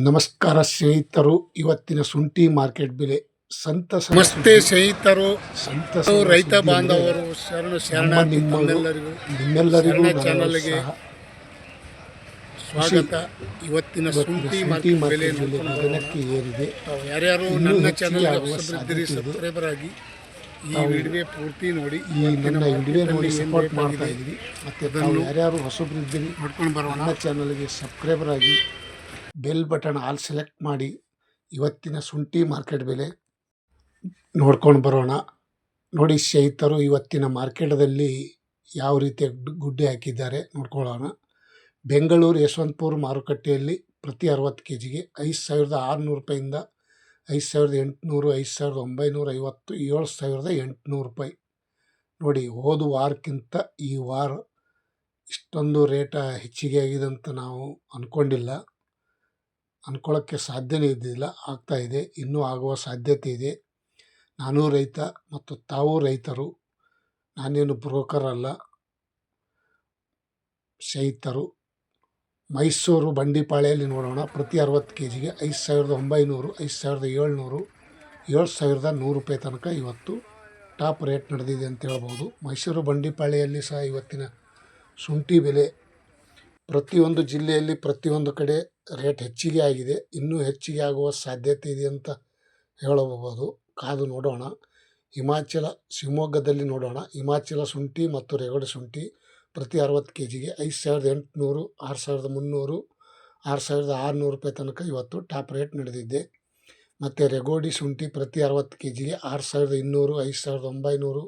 ನಮಸ್ಕಾರ ಸ್ನೇಹಿತರು, ಇವತ್ತಿನ ಶುಂಠಿ ಮಾರ್ಕೆಟ್ ಬೆಲೆ ಸಂತಸದ ನಮಸ್ತೆ ಸ್ನೇಹಿತರು, ಸಂತಸದ ರೈತ ಸುದ್ದಿ ಬಾಂಧವರು, ಅಂದರೆ ಶರಣಾರ್ಥಿ ನಿಮ್ಮೆಲ್ಲರಿಗೂ ಚಾನಲ್ಗೆ ಸ್ವಾಗತ. ಇವತ್ತಿನ ಶುಂಠಿ ಮಾರ್ಕೆಟ್ ಬೆಲೆ ದಿನಕ್ಕೆ ಏರಿದೆ. ಯಾರ್ಯಾರು ನನ್ನ ಚಾನಲ್ಗೆ ಸಬ್ಸ್ಕ್ರೈಬರ್ ಆಗಿ ಈ ವಿಡಿಯೋ ಪೂರ್ತಿ ನೋಡಿ, ಈ ನನ್ನ ವಿಡಿಯೋ ನೋಡಿ ಸಪೋರ್ಟ್ ಮಾಡ್ತಾ ಇದ್ದೀರಿ. ಮತ್ತು ಯಾರ್ಯಾರು ಹೊಸಬ್ರಿದ್ದೀರಿ ನೋಡ್ಕೊಂಡು ಬರೋಣ. ನನ್ನ ಚಾನಲ್ಗೆ ಸಬ್ಸ್ಕ್ರೈಬರ್ ಆಗಿ ಬೆಲ್ ಬಟನ್ ಆಲ್ ಸೆಲೆಕ್ಟ್ ಮಾಡಿ ಇವತ್ತಿನ ಶುಂಠಿ ಮಾರ್ಕೆಟ್ ಬೆಲೆ ನೋಡ್ಕೊಂಡು ಬರೋಣ. ನೋಡಿ ಸ್ನೇಹಿತರು, ಇವತ್ತಿನ ಮಾರ್ಕೆಟದಲ್ಲಿ ಯಾವ ರೀತಿಯ ಗುಡ್ಡೆ ಹಾಕಿದ್ದಾರೆ ನೋಡ್ಕೊಳ್ಳೋಣ. ಬೆಂಗಳೂರು ಯಶವಂತಪುರ ಮಾರುಕಟ್ಟೆಯಲ್ಲಿ ಪ್ರತಿ 60 kg ಗೆ 5,600 ರೂಪಾಯಿಂದ 5,800, 5,950, 7,800 ರೂಪಾಯಿ. ನೋಡಿ, ಹೋದ ವಾರಕ್ಕಿಂತ ಈ ವಾರ ಇಷ್ಟೊಂದು ರೇಟ ಹೆಚ್ಚಿಗೆ ಆಗಿದೆ ಅಂತ ನಾವು ಅಂದ್ಕೊಳ್ಳೋಕ್ಕೆ ಸಾಧ್ಯನೇ ಇದ್ದಿಲ್ಲ. ಆಗ್ತಾ ಇದೆ, ಇನ್ನೂ ಆಗುವ ಸಾಧ್ಯತೆ ಇದೆ. ನಾನು ರೈತ ಮತ್ತು ತಾವು ರೈತರು, ನಾನೇನು ಬ್ರೋಕರ್ ಅಲ್ಲ. ಸ್ನೇಹಿತರು, ಮೈಸೂರು ಬಂಡಿಪಾಳ್ಯಲ್ಲಿ ನೋಡೋಣ. ಪ್ರತಿ 60 kg ಗೆ 5,900, 5,700, 7,100 ರೂಪಾಯಿ ತನಕ ಇವತ್ತು ಟಾಪ್ ರೇಟ್ ನಡೆದಿದೆ ಅಂತ ಹೇಳ್ಬೋದು. ಮೈಸೂರು ಬಂಡಿಪಾಳ್ಯಲ್ಲಿ ಸಹ ಇವತ್ತಿನ ಶುಂಠಿ ಬೆಲೆ ಪ್ರತಿಯೊಂದು ಜಿಲ್ಲೆಯಲ್ಲಿ ಪ್ರತಿಯೊಂದು ಕಡೆ ರೇಟ್ ಹೆಚ್ಚಿಗೆ ಆಗಿದೆ. ಇನ್ನೂ ಹೆಚ್ಚಿಗೆ ಆಗುವ ಸಾಧ್ಯತೆ ಇದೆ ಅಂತ ಹೇಳಬಹುದು. ಕಾದು ನೋಡೋಣ. ಶಿವಮೊಗ್ಗದಲ್ಲಿ ನೋಡೋಣ. ಹಿಮಾಚಲ ಶುಂಠಿ ಮತ್ತು ರೇಗಡಿ ಶುಂಠಿ ಪ್ರತಿ 60 kg ಗೆ 5,800, 6,300, 6,600 ರೂಪಾಯಿ ತನಕ ಇವತ್ತು ಟಾಪ್ ರೇಟ್ ನಡೆದಿದೆ. ಮತ್ತು ರೇಗೋಡಿ ಶುಂಠಿ ಪ್ರತಿ 60 kg ಗೆ 6,200, 5,900,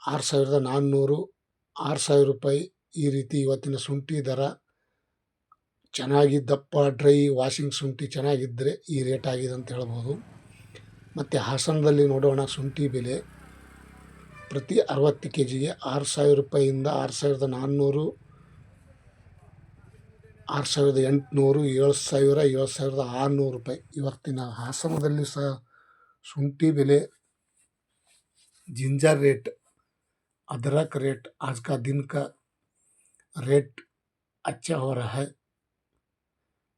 6,400, 6,000 ರೂಪಾಯಿ. ಈ ರೀತಿ ಇವತ್ತಿನ ಶುಂಠಿ ದರ ಚೆನ್ನಾಗಿ ದಪ್ಪ ಡ್ರೈ ವಾಷಿಂಗ್ ಶುಂಠಿ ಚೆನ್ನಾಗಿದ್ದರೆ ಈ ರೇಟ್ ಆಗಿದೆ ಅಂತ ಹೇಳ್ಬೋದು. ಮತ್ತು ಹಾಸನದಲ್ಲಿ ನೋಡೋಣ. ಶುಂಠಿ ಬೆಲೆ ಪ್ರತಿ 60 kg ಗೆ 6,000 ರೂಪಾಯಿಯಿಂದ 6,400, 6,800, 7,000, 7,600 ರೂಪಾಯಿ. ಇವತ್ತಿನ ಹಾಸನದಲ್ಲಿ ಸಹ ಶುಂಠಿ ಬೆಲೆ जिंजर रेट, अदरक रेट आज का दिन का रेट अच्छा हो रहा है.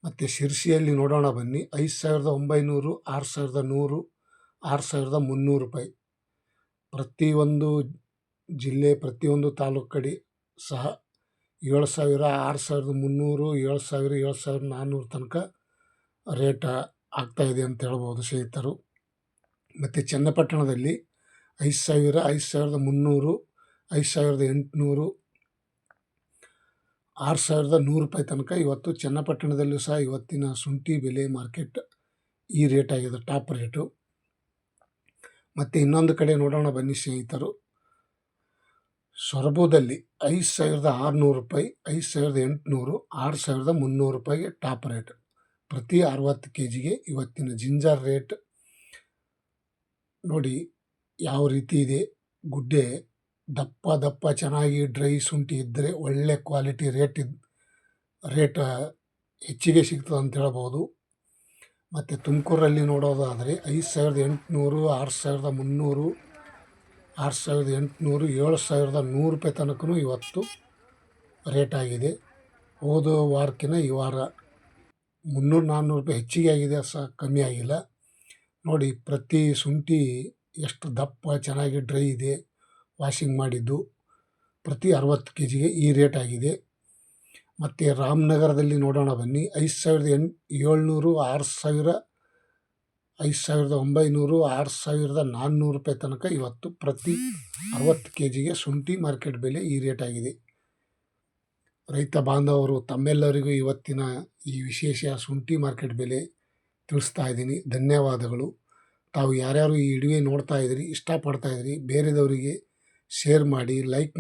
ಮತ್ತು ಶಿರ್ಸಿಯಲ್ಲಿ ನೋಡೋಣ ಬನ್ನಿ. 5,900, 6,100, 6,300 ರೂಪಾಯಿ. ಪ್ರತಿಯೊಂದು ಜಿಲ್ಲೆ ಪ್ರತಿಯೊಂದು ತಾಲೂಕು ಕಡೆ ಸಹ 7,000, 6,300, 7,000, 7,400 ತನಕ ರೇಟ್ ಆಗ್ತಾಯಿದೆ ಅಂತ ಹೇಳ್ಬೋದು ಸ್ನೇಹಿತರು. ಮತ್ತು ಚನ್ನಪಟ್ಟಣದಲ್ಲಿ 5,000, 5,300, 5,800, 6,100 ರೂಪಾಯಿ ತನಕ ಇವತ್ತು ಚನ್ನಪಟ್ಟಣದಲ್ಲೂ ಸಹ ಇವತ್ತಿನ ಶುಂಠಿ ಬೆಲೆ ಮಾರ್ಕೆಟ್ ಈ ರೇಟ್ ಆಗಿದೆ, ಟಾಪ್ ರೇಟು. ಮತ್ತು ಇನ್ನೊಂದು ಕಡೆ ನೋಡೋಣ ಬನ್ನಿ ಸ್ನೇಹಿತರು. ಸೊರಬದಲ್ಲಿ 5,600 ರೂಪಾಯಿ, 5,800, 6,300 ರೂಪಾಯಿಗೆ ಟಾಪ್ ರೇಟ್ ಪ್ರತಿ 60 kg ಗೆ. ಇವತ್ತಿನ ಜಿಂಜರ್ ರೇಟ್ ನೋಡಿ ಯಾವ ರೀತಿ ಇದೆ. ಗುಡ್ಡೆ ದಪ್ಪ ಚೆನ್ನಾಗಿ ಡ್ರೈ ಶುಂಠಿ ಇದ್ದರೆ ಒಳ್ಳೆ ಕ್ವಾಲಿಟಿ ರೇಟ್ ಹೆಚ್ಚಿಗೆ ಸಿಗ್ತದೆ ಅಂತ ಹೇಳ್ಬೋದು. ಮತ್ತು ತುಮಕೂರಲ್ಲಿ ನೋಡೋದಾದರೆ 5,800, 6,300, 6,800, 7,100 ರೂಪಾಯಿ ತನಕ ಇವತ್ತು ರೇಟ್ ಆಗಿದೆ. ಹೋದ ವಾರಕ್ಕಿಂತ ಈ ವಾರ 300-400 ರೂಪಾಯಿ ಹೆಚ್ಚಿಗೆ ಆಗಿದೆ, ಸಹ ಕಮ್ಮಿ ಆಗಿಲ್ಲ. ನೋಡಿ, ಪ್ರತಿ ಶುಂಠಿ ಎಷ್ಟು ದಪ್ಪ ಚೆನ್ನಾಗಿ ಡ್ರೈ ಇದೆ ವಾಷಿಂಗ್ ಮಾಡಿದ್ದು. ಪ್ರತಿ 60 kg ಗೆ ಈ ರೇಟ್ ಆಗಿದೆ. ಮತ್ತು ರಾಮನಗರದಲ್ಲಿ ನೋಡೋಣ ಬನ್ನಿ. 5,700, 6,000, 5,900, 6,400 ರೂಪಾಯಿ ತನಕ ಇವತ್ತು ಪ್ರತಿ 60 kg ಗೆ ಶುಂಠಿ ಮಾರ್ಕೆಟ್ ಬೆಲೆ ಈ ರೇಟ್ ಆಗಿದೆ. ರೈತ ಬಾಂಧವರು ತಮ್ಮೆಲ್ಲರಿಗೂ ಇವತ್ತಿನ ಈ ವಿಶೇಷ ಶುಂಠಿ ಮಾರ್ಕೆಟ್ ಬೆಲೆ ತಿಳಿಸ್ತಾ ಇದ್ದೀನಿ. ಧನ್ಯವಾದಗಳು. ತಾವು ಯಾರ್ಯಾರು ಈ ವಿಡಿಯೋ ನೋಡ್ತಾ ಇದ್ದೀರಿ, ಇಷ್ಟಪಡ್ತಾ ಇದ್ದೀರಿ, ಬೇರೆದವರಿಗೆ ಶೇರ್ ಮಾಡಿ, ಲೈಕ್